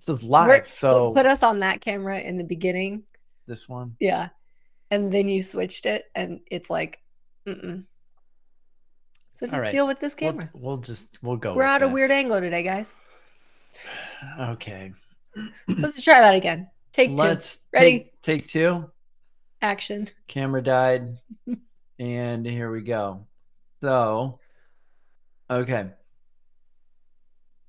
This is live. So Put us on that camera in the beginning. this one. Yeah. And then you switched it and it's like, mm-mm. So All just right. deal with this camera. We'll go We're with at a weird this. angle today, guys. Okay. Let's try that again. Take two. Let's Ready? take two. Action. Camera died. And here we go. So, okay.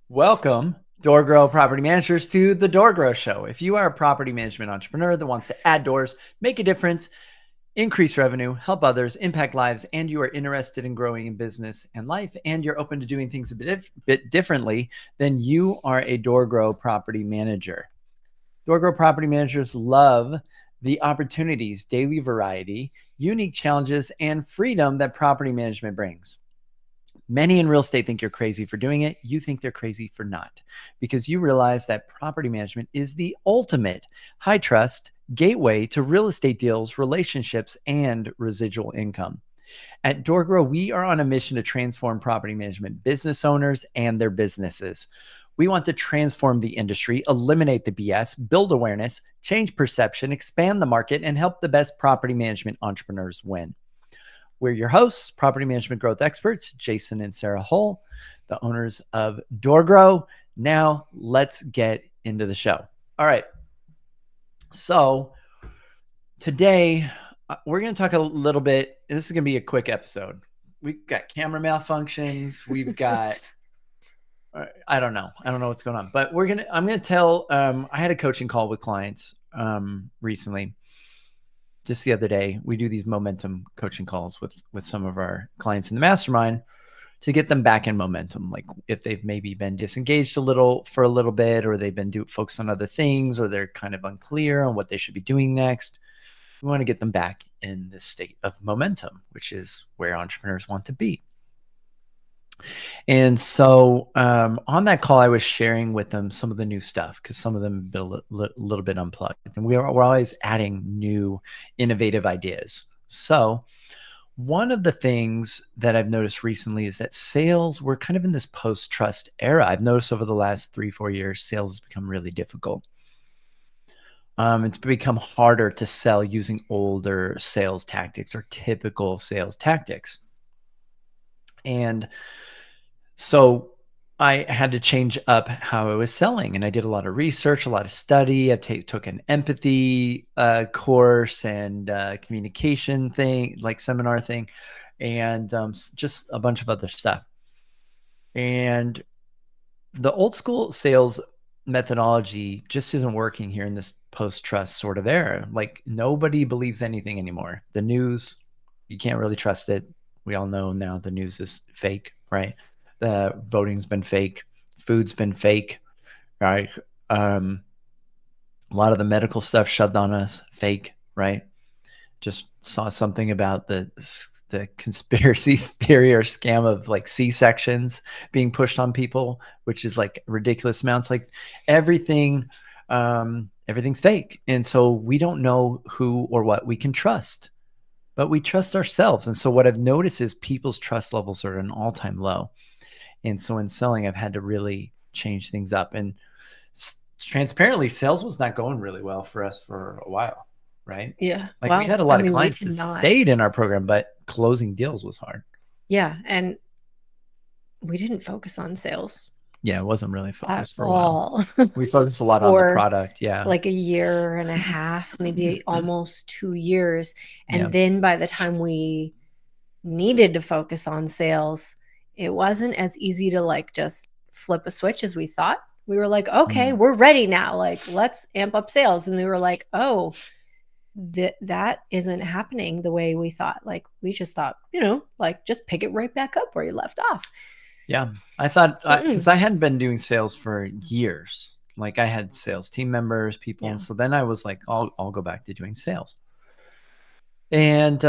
Welcome, DoorGrow property managers, to the DoorGrow Show. If you are a property management entrepreneur that wants to add doors, make a difference, increase revenue, help others, impact lives, and you are interested in growing in business and life, and you're open to doing things a bit differently, then you are a DoorGrow property manager. DoorGrow property managers love the opportunities, daily variety, unique challenges, and freedom that property management brings. Many in real estate think you're crazy for doing it. You think they're crazy for not, because you realize that property management is the ultimate high trust gateway to real estate deals, relationships, and residual income. At DoorGrow, we are on a mission to transform property management business owners and their businesses. We want to transform the industry, eliminate the BS, build awareness, change perception, expand the market, and help the best property management entrepreneurs win. We're your hosts, property management growth experts, Jason and Sarah Hull, the owners of DoorGrow. Now let's get into the show. All right. So today we're going to talk a little bit. This is going to be a quick episode. We've got camera malfunctions. We've got, I don't know what's going on, but I'm going to tell, I had a coaching call with clients recently. Just the other day, we do these momentum coaching calls with some of our clients in the mastermind to get them back in momentum. Like if they've maybe been disengaged for a little bit, or they've been focused on other things, or they're kind of unclear on what they should be doing next. We want to get them back in this state of momentum, which is where entrepreneurs want to be. And so on that call, I was sharing with them some of the new stuff, because some of them have been a little bit unplugged. And we're always adding new innovative ideas. So one of the things that I've noticed recently is that sales, we're kind of in this post-trust era. I've noticed over the last 3-4 years, sales has become really difficult. It's become harder to sell using older sales tactics or typical sales tactics. And so I had to change up how I was selling, and I did a lot of research, a lot of study. I took an empathy course and communication thing, like seminar thing, and just a bunch of other stuff. And the old school sales methodology just isn't working here in this post-trust sort of era. Like nobody believes anything anymore. The news, you can't really trust it. We all know now the news is fake, right? The voting's been fake, food's been fake, right? A lot of the medical stuff shoved on us, fake, right? Just saw something about the conspiracy theory or scam of like C-sections being pushed on people, which is like ridiculous amounts. Like everything's fake. And so we don't know who or what we can trust, but we trust ourselves. And so what I've noticed is people's trust levels are at an all-time low. And so in selling, I've had to really change things up. And transparently, sales was not going really well for us for a while, right? Yeah. Like we had a lot of clients that stayed in our program, but closing deals was hard. Yeah. And we didn't focus on sales. Yeah, it wasn't really focused for a while. We focused a lot on the product. Yeah. Like a year and a half, maybe almost 2 years. And then by the time we needed to focus on sales, it wasn't as easy to like just flip a switch as we thought. We were like, okay, we're ready now. Like, let's amp up sales. And they were like, oh, that isn't happening the way we thought. Like, we just thought, like just pick it right back up where you left off. Yeah. I thought, because I hadn't been doing sales for years. Like I had sales team members, people. And so then I was like, I'll go back to doing sales. And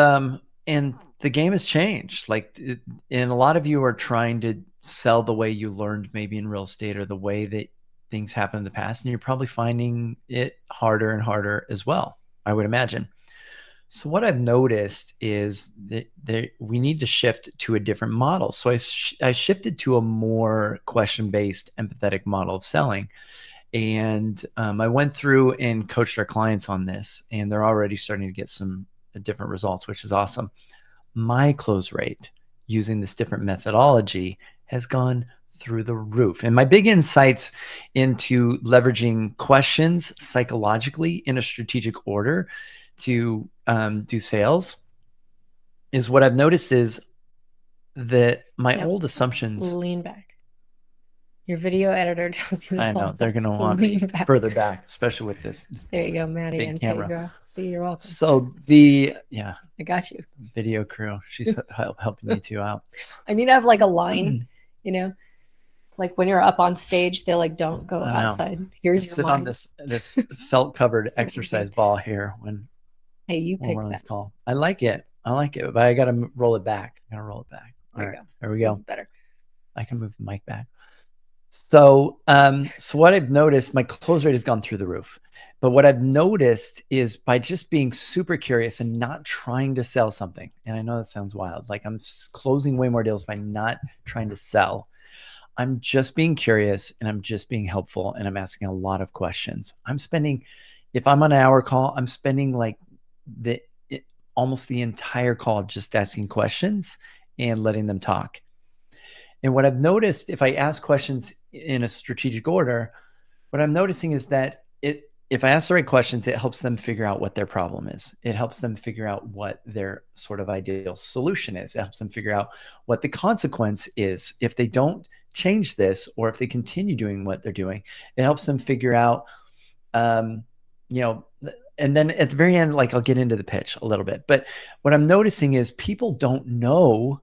the game has changed. Like, and a lot of you are trying to sell the way you learned maybe in real estate, or the way that things happen in the past. And you're probably finding it harder and harder as well, I would imagine. So what I've noticed is that we need to shift to a different model. So I shifted to a more question-based, empathetic model of selling. And I went through and coached our clients on this, and they're already starting to get some different results, which is awesome. My close rate using this different methodology has gone through the roof. And my big insights into leveraging questions psychologically in a strategic order to do sales is what I've noticed is that my old assumptions. Lean back. Your video editor tells you that. I know they're going to want me further back, especially with this. There you go, Maddie big and camera. Pedro. See, you're welcome. So I got you. Video crew. She's helping me too out. I need to have like a line, you know, like when you're up on stage, they're like, don't go outside. Here's your line. On this felt covered exercise ball here when you picked that. Call. I like it, but I got to roll it back. There you go. There we go. That's better. I can move the mic back. So what I've noticed, my close rate has gone through the roof. But what I've noticed is by just being super curious and not trying to sell something, and I know that sounds wild, like I'm closing way more deals by not trying to sell. I'm just being curious and I'm just being helpful and I'm asking a lot of questions. If I'm on an hour call, I'm spending like almost the entire call just asking questions and letting them talk. And what I've noticed, if I ask questions in a strategic order, what I'm noticing is that if I ask the right questions, it helps them figure out what their problem is. It helps them figure out what their sort of ideal solution is. It helps them figure out what the consequence is if they don't change this, or if they continue doing what they're doing. It helps them figure out, and then at the very end, like I'll get into the pitch a little bit. But what I'm noticing is people don't know.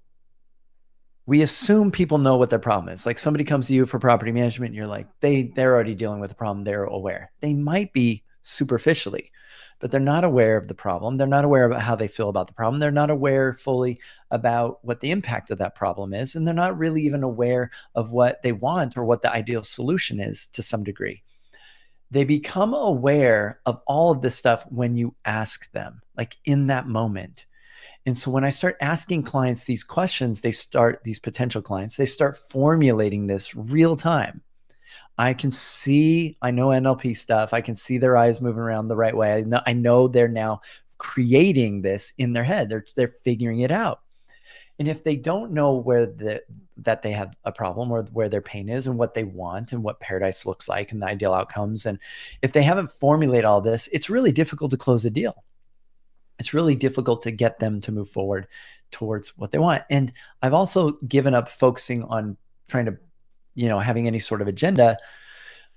We assume people know what their problem is. Like somebody comes to you for property management and you're like, they're already dealing with the problem. They're aware. They might be superficially, but they're not aware of the problem. They're not aware about how they feel about the problem. They're not aware fully about what the impact of that problem is. And they're not really even aware of what they want or what the ideal solution is to some degree. They become aware of all of this stuff when you ask them, like in that moment. And so when I start asking clients these questions, these potential clients, they start formulating this real time. I know NLP stuff. I can see their eyes moving around the right way. I know they're now creating this in their head. They're figuring it out. And if they don't know that they have a problem or where their pain is and what they want and what paradise looks like and the ideal outcomes, and if they haven't formulated all this, it's really difficult to close a deal. It's really difficult to get them to move forward towards what they want. And I've also given up focusing on trying to, having any sort of agenda.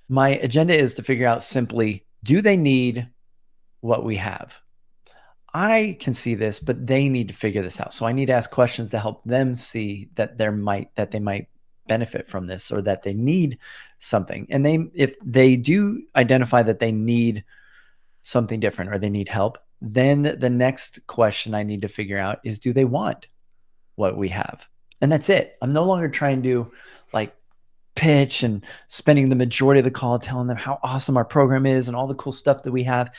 My agenda is to figure out simply, do they need what we have? I can see this, but they need to figure this out. So I need to ask questions to help them see that they might benefit from this, or that they need something. And if they do identify that they need something different or they need help, then the next question I need to figure out is, do they want what we have? And that's it. I'm no longer trying to pitch and spending the majority of the call telling them how awesome our program is and all the cool stuff that we have.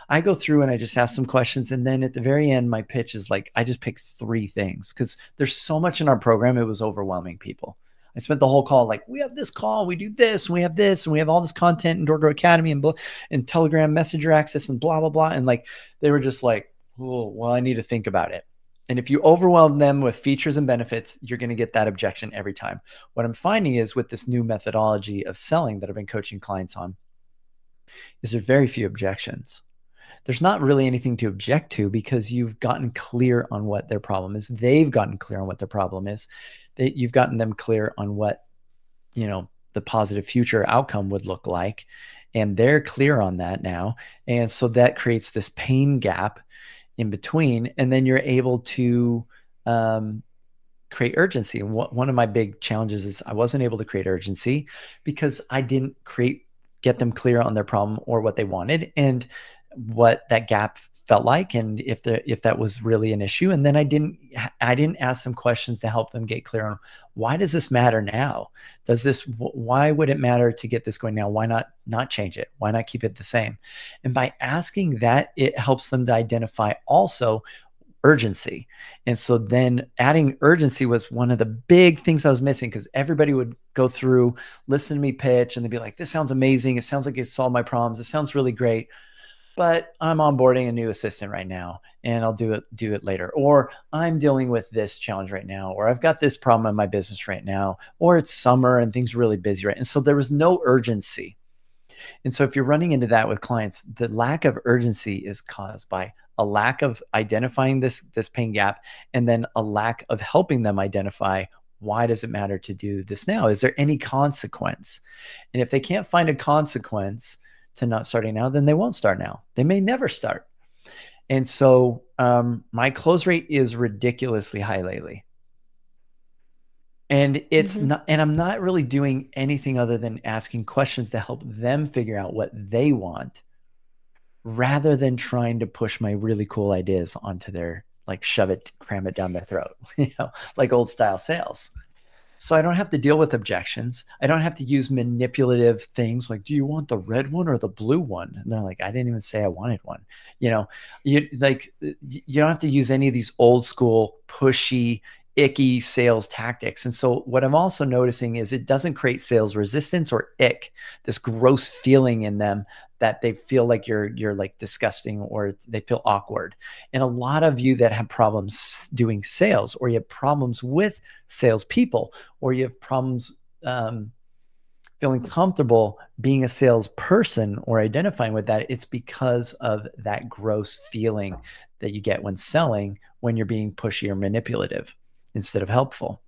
I go through and I just ask some questions. And then at the very end, my pitch is I just pick 3 things because there's so much in our program. It was overwhelming people. I spent the whole call we have this call, we do this, and we have this, and we have all this content in DoorGrow Academy and Telegram Messenger access and blah, blah, blah. And they were just oh, well, I need to think about it. And if you overwhelm them with features and benefits, you're going to get that objection every time. What I'm finding is with this new methodology of selling that I've been coaching clients on, is there's very few objections. There's not really anything to object to because you've gotten clear on what their problem is. They've gotten clear on what their problem is. You've gotten them clear on what, the positive future outcome would look like. And they're clear on that now. And so that creates this pain gap in between. And then you're able to create urgency. And one of my big challenges is I wasn't able to create urgency because I didn't get them clear on their problem or what they wanted and what that gap felt like, and if that was really an issue. And then I didn't ask them questions to help them get clear on, why does this matter now? Why would it matter to get this going now? Why not change it? Why not keep it the same? And by asking that, it helps them to identify also urgency. And so then adding urgency was one of the big things I was missing, because everybody would go through, listen to me pitch, and they'd be like, this sounds amazing. It sounds like it solved my problems. It sounds really great, but I'm onboarding a new assistant right now and I'll do it later. Or I'm dealing with this challenge right now, or I've got this problem in my business right now, or it's summer and things are really busy, right? And so there was no urgency. And so if you're running into that with clients, the lack of urgency is caused by a lack of identifying this pain gap, and then a lack of helping them identify, why does it matter to do this now? Is there any consequence? And if they can't find a consequence to not starting now, then they won't start now. They may never start. And so my close rate is ridiculously high lately. And it's not, and I'm not really doing anything other than asking questions to help them figure out what they want, rather than trying to push my really cool ideas onto their, like, shove it, cram it down their throat, like old style sales. So I don't have to deal with objections. I don't have to use manipulative things like, do you want the red one or the blue one? And they're like, I didn't even say I wanted one. You don't have to use any of these old school, pushy, icky sales tactics. And so what I'm also noticing is it doesn't create sales resistance or ick, this gross feeling in them that they feel like you're like disgusting, or they feel awkward. And a lot of you that have problems doing sales, or you have problems with salespeople, or you have problems feeling comfortable being a salesperson or identifying with that, it's because of that gross feeling that you get when selling, when you're being pushy or manipulative instead of helpful.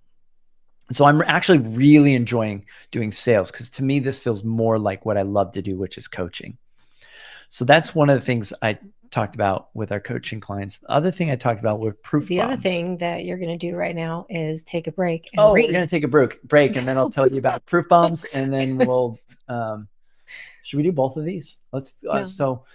So I'm actually really enjoying doing sales, because to me, this feels more like what I love to do, which is coaching. So that's one of the things I talked about with our coaching clients. The other thing I talked about were proof bombs. The other thing that you're going to do right now is take a break and read. We're going to take a break, and then I'll tell you about proof bombs, and then we'll, should we do both of these? Let's, no. So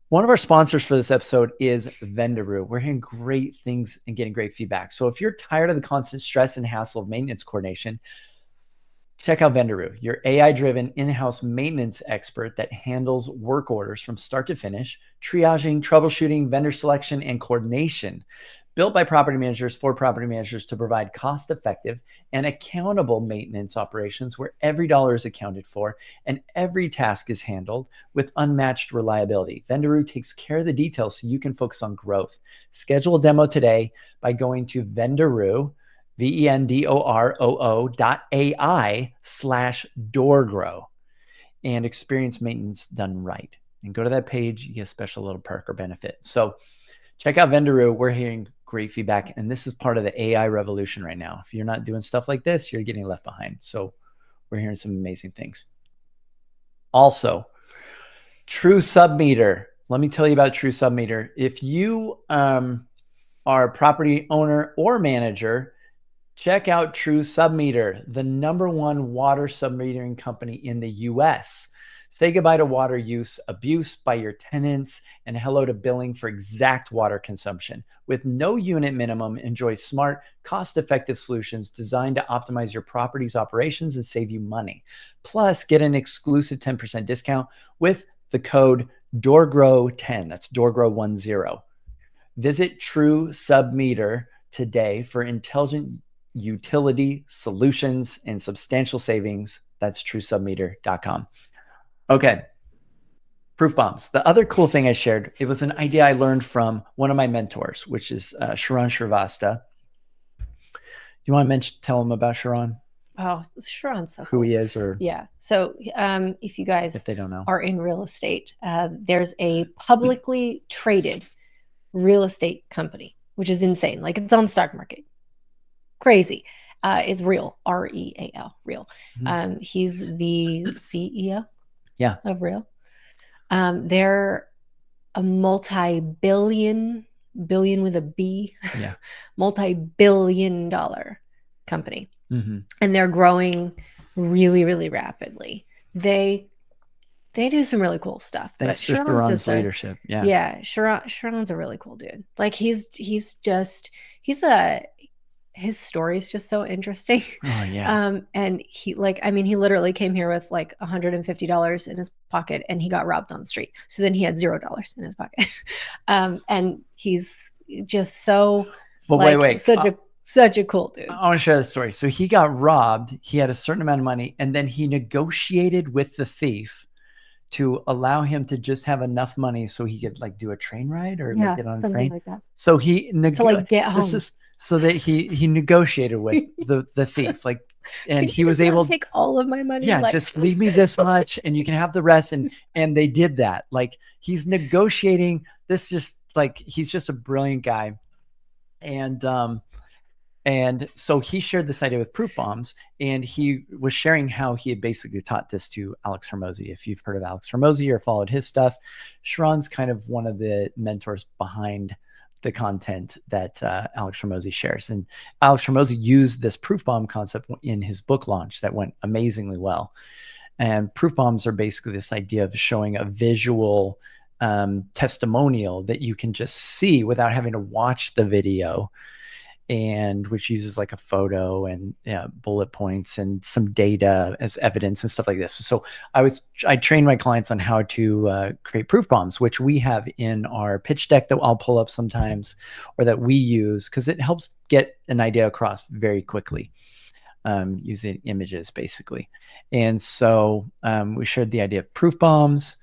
one of our sponsors for this episode is Vendaroo. We're hearing great things and getting great feedback. So if you're tired of the constant stress and hassle of maintenance coordination, check out Vendaroo, your AI-driven in-house maintenance expert that handles work orders from start to finish, triaging, troubleshooting, vendor selection, and coordination. Built by property managers for property managers to provide cost-effective and accountable maintenance operations where every dollar is accounted for and every task is handled with unmatched reliability. Vendaroo takes care of the details so you can focus on growth. Schedule a demo today by going to Vendaroo, VENDOROO.ai/DoorGrow, and experience maintenance done right. And go to that page, you get a special little perk or benefit. So check out Vendaroo. We're hearing great feedback, and this is part of the AI revolution right now. If you're not doing stuff like this, you're getting left behind. So we're hearing some amazing things. Also, True Submeter. Let me tell you about True Submeter. If you are a property owner or manager, check out True Submeter, the #1 water submetering company in the US. Say goodbye to water use abuse by your tenants and hello to billing for exact water consumption. With no unit minimum, enjoy smart, cost-effective solutions designed to optimize your property's operations and save you money. Plus, get an exclusive 10% discount with the code DoorGrow10. That's DoorGrow10. Visit True Submeter today for intelligent utility solutions and substantial savings. That's TrueSubmeter.com. Okay. Proof bombs. The other cool thing I shared, it was an idea I learned from one of my mentors, which is Sharon Shrivasta. You want to tell him about Sharon? Oh, Sharon's so who cool. He is, or yeah. So if you guys if they don't know, are in real estate, there's a publicly traded real estate company, which is insane. Like, it's on the stock market. Crazy. Is Real, REAL, Real. Mm-hmm. He's the CEO of Real. They're a multi-billion with a B, multi-billion-dollar company. Mm-hmm. And they're growing really, really rapidly. They do some really cool stuff. Thanks to Sharon's leadership. Yeah. Sharon's a really cool dude. Like, his story is just so interesting. Oh yeah. And he literally came here with like $150 in his pocket, and he got robbed on the street. So then he had $0 in his pocket. And he's just so But like wait. such a cool dude. I want to share the story. So he got robbed. He had a certain amount of money, and then he negotiated with the thief to allow him to just have enough money so he could like do a train ride or like get on a train. Like that. So he To like get home. This is so that he negotiated with the thief, like, and Could he you was just not able take all of my money. Yeah, like, just leave me this much and you can have the rest. And they did that. Like, he's negotiating this, just like, he's just a brilliant guy. And so he shared this idea with Proof Bombs, and he was sharing how he had basically taught this to Alex Hormozy. If you've heard of Alex Hormozy or followed his stuff, Sharon's kind of one of the mentors behind the content that Alex Hormozy shares. And Alex Hormozy used this Proof Bomb concept in his book launch that went amazingly well. And Proof Bombs are basically this idea of showing a visual testimonial that you can just see without having to watch the video, and which uses like a photo and bullet points and some data as evidence and stuff like this. So I train my clients on how to create proof bombs, which we have in our pitch deck that I'll pull up sometimes, or that we use, because it helps get an idea across very quickly, using images basically. And so we shared the idea of proof bombs.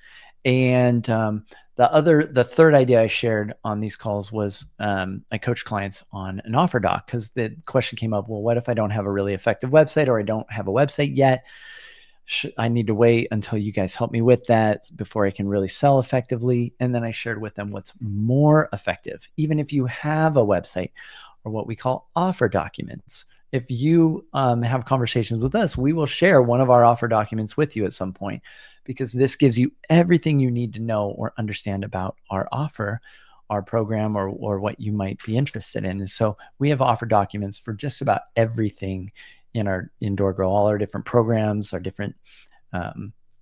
And the third idea I shared on these calls was I coach clients on an offer doc, because the question came up, well, what if I don't have a really effective website, or I don't have a website yet? I need to wait until you guys help me with that before I can really sell effectively. And then I shared with them what's more effective, even if you have a website, or what we call offer documents. If you have conversations with us, we will share one of our offer documents with you at some point, because this gives you everything you need to know or understand about our offer, our program, or what you might be interested in. And so we have offer documents for just about everything in DoorGrow, all our different programs, our different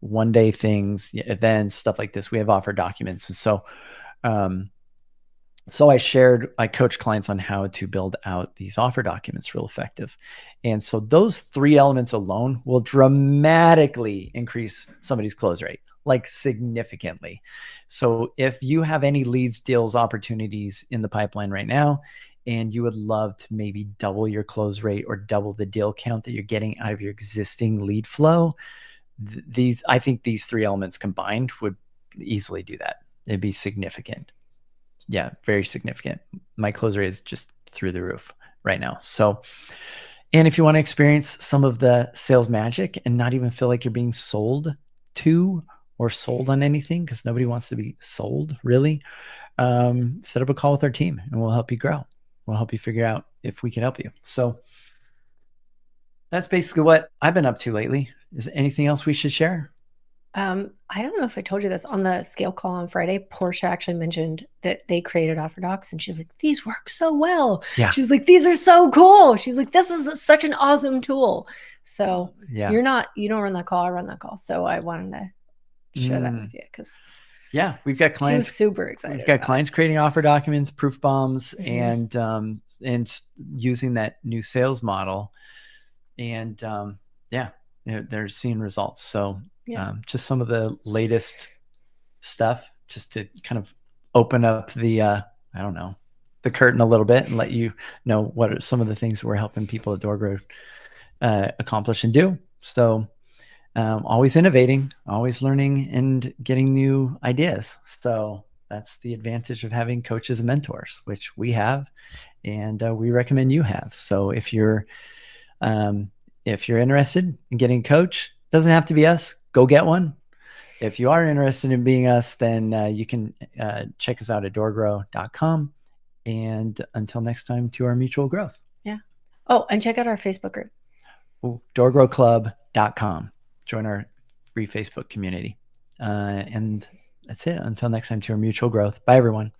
one-day things, events, stuff like this. We have offer documents. And so I coach clients on how to build out these offer documents real effective. And so those three elements alone will dramatically increase somebody's close rate, like significantly. So if you have any leads, deals, opportunities in the pipeline right now, and you would love to maybe double your close rate or double the deal count that you're getting out of your existing lead flow, I think these three elements combined would easily do that. It'd be significant. Yeah, very significant. My close rate is just through the roof right now. So, and if you want to experience some of the sales magic and not even feel like you're being sold to or sold on anything, because nobody wants to be sold really, set up a call with our team and we'll help you grow. We'll help you figure out if we can help you. So that's basically what I've been up to lately. Is there anything else we should share? I don't know if I told you this on the scale call on Friday. Portia actually mentioned that they created offer docs, and she's like, these work so well. Yeah. She's like, these are so cool. She's like, this is such an awesome tool. So yeah, you don't run that call, I run that call. So I wanted to share that with you, because we've got clients super excited. We've got clients creating offer documents, proof bombs, and using that new sales model, and they're seeing results. So just some of the latest stuff, just to kind of open up the the curtain a little bit and let you know what are some of the things we're helping people at DoorGrow accomplish and do. So always innovating, always learning, and getting new ideas. So that's the advantage of having coaches and mentors, which we have, and we recommend you have. So if you're interested in getting a coach, doesn't have to be us. Go get one. If you are interested in being us, then you can check us out at doorgrow.com. And until next time, to our mutual growth. Yeah. Oh, and check out our Facebook group. doorgrowclub.com. Join our free Facebook community. And that's it. Until next time, to our mutual growth. Bye, everyone.